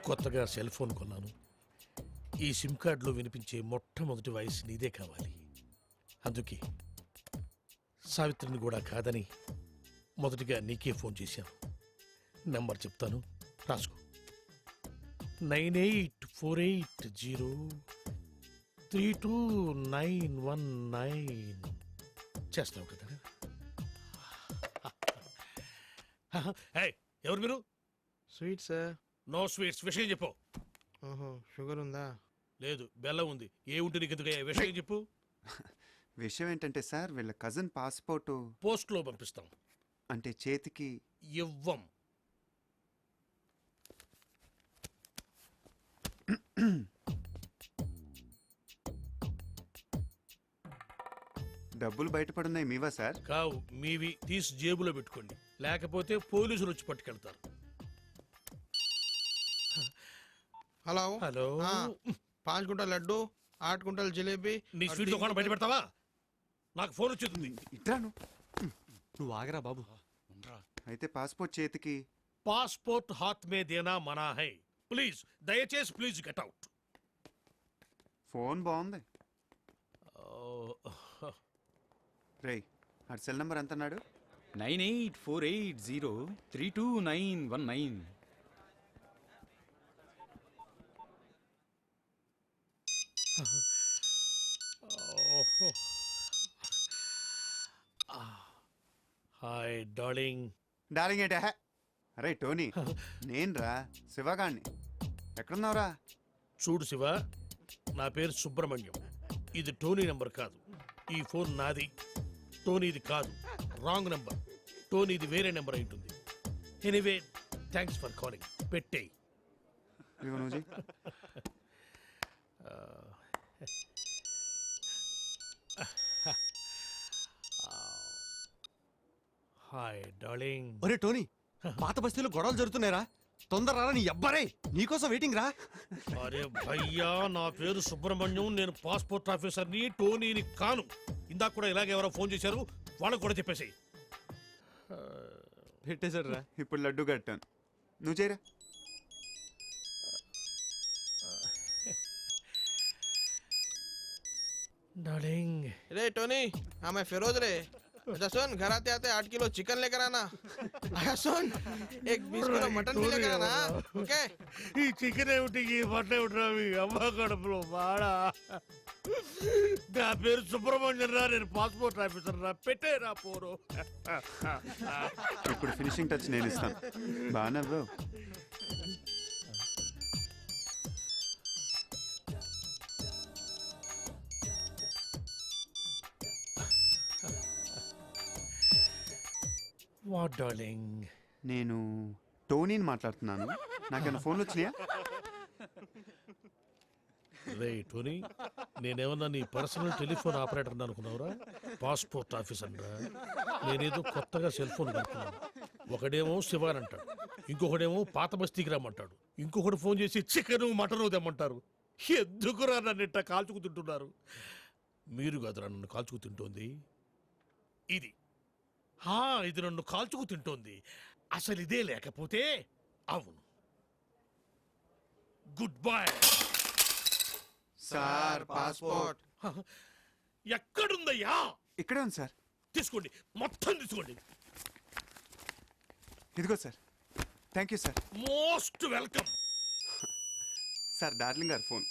కొత్తగా cell phone కొన్నాను. ఈ సిమ్ కార్డులో వినిపించే మొట్టమొదటి వాయిస్ నీదే కావాలి. అందుకే సావిత్రిని కూడా కాదని మొదటిగా నీకే ఫోన్ చేశాను. నెంబర్ చెప్తాను, రాసుకో. 9848032919. చేస్తావు కదా? ఎవరు మీరు? Sweet sir. No sweets. విషయం చెప్పు. ఓహో, షుగర్ ఉందా? లేదు, బెల్లం ఉంది. ఏ ఉంటే నీకు ఎందుకు? విషయం చెప్పు. విషయం ఏంటంటే సార్, వీళ్ళ కజిన్ పాస్పోర్ట్ పోస్ట్లో పంపిస్తాం. అంటే చేతికి ఇవ్వం. డబ్బులు బయటపడున్నాయి. మీవా సార్? కావు, మీవి. తీసి జేబులో పెట్టుకోండి, లేకపోతే పోలీసులు వచ్చి పట్టుకెళ్తారు. Hello hello. 5 quintal laddu, 8 quintal jalebi. నీ స్వీట్ దుకాణం బయట పెడతావా? నాకు ఫోన్ వచ్చేది. ఇట్రాను. నువ్వు ఆగరా బాబు. అయితే పాస్పోర్ట్ చేతికి. పాస్పోర్ట్ హాత్ మే దేనా మనా హై. ప్లీజ్, దయచేసి ప్లీజ్ గెట్ అవుట్. ఫోన్ బాగుంది. రేయ్, ఆ సెల్ నంబర్ ఎంత అన్నాడు? 9848032919. Hi darling. డార్లింగ్ ఏంటే? అరే టోనీ, నేనురా శివగాణ్ణి. ఎక్కడున్నావురా? చూడు శివ, నా పేరు సుబ్రహ్మణ్యం. ఇది టోనీ నెంబర్ కాదు. ఈ ఫోన్ నాది, టోనీది కాదు. Wrong number. టోనీది వేరే నెంబర్ అయి ఉంటుంది. Anyway, thanks for calling. పెట్టేయ్. Hi darling. ఒరే టోనీ, పాత బస్తీలో గొడవలు జరుగుతున్నాయిరా. తొందర రా, నీ అబ్బారే నీకోసం వెయిటింగ్ రా. అరే భయ్యా, నా పేరు సుబ్రహ్మణ్యం. నేను పాస్పోర్ట్ ఆఫీసర్ని, టోనీని కాను. ఇందాక కూడా ఇలాగే ఎవరో ఫోన్ చేశారు, వాళ్ళకు కూడా చెప్పేసి. పెట్టేశారు రా. ఇప్పుడు లడ్డు కట్టాను. నువ్వు చేయరా. डार्लिंग। रे टोनी, हाँ मैं फिरोज रे। अच्छा सुन, घर आते आते 8 किलो चिकन लेकर आना। अच्छा सुन, एक 20 किलो मटन भी लेकर आना। ओके? ఈ చికెన్ ఏమిటి, ఈ మటన్ ఏమిటి? అమ్మ కడుపులో బాడా. నా పేరు సుబ్రహ్మణ్యం రా, నేను పాస్పోర్ట్ ఆఫీసర్ రా. పెట్టేరా పోరు. ఇప్పుడు ఫినిషింగ్ టచ్ నేను ఇస్తాను. బాగా నవ్వావు. What darling? నేను టోనీని మాట్లాడుతున్నాను. నాకేమైనా ఫోన్లు వచ్చినాయా? రే టోనీ, నేనేమన్నా నీ పర్సనల్ టెలిఫోన్ ఆపరేటర్ అనుకున్నావురా? పాస్పోర్ట్ ఆఫీసర్ రా. నేనేదో కొత్తగా సెల్ ఫోన్ కడుతున్నాను. ఒకడేమో శివాన్ అంటాడు, ఇంకొకడేమో పాత బస్తీకి రమ్మంటాడు, ఇంకొకటి ఫోన్ చేసి చికెను మటను తెమ్మంటారు. ఎందుకురా నన్ను ఇట్ట కాల్చుకు తింటున్నారు? మీరు కాదురా నన్ను కాల్చుకు తింటోంది, ఇది. ఇది నన్ను కాల్చుకు తింటోంది. అసలు ఇదే లేకపోతే అవును. గుడ్ బై సార్ పాస్పోర్ట్ ఎక్కడుందయ్యా? ఇక్కడే ఉంది సార్. తీసుకోండి, మొత్తం తీసుకోండి. ఇదిగో sir. Thank you sir. Most welcome. Sir darling గారు ఫోన్.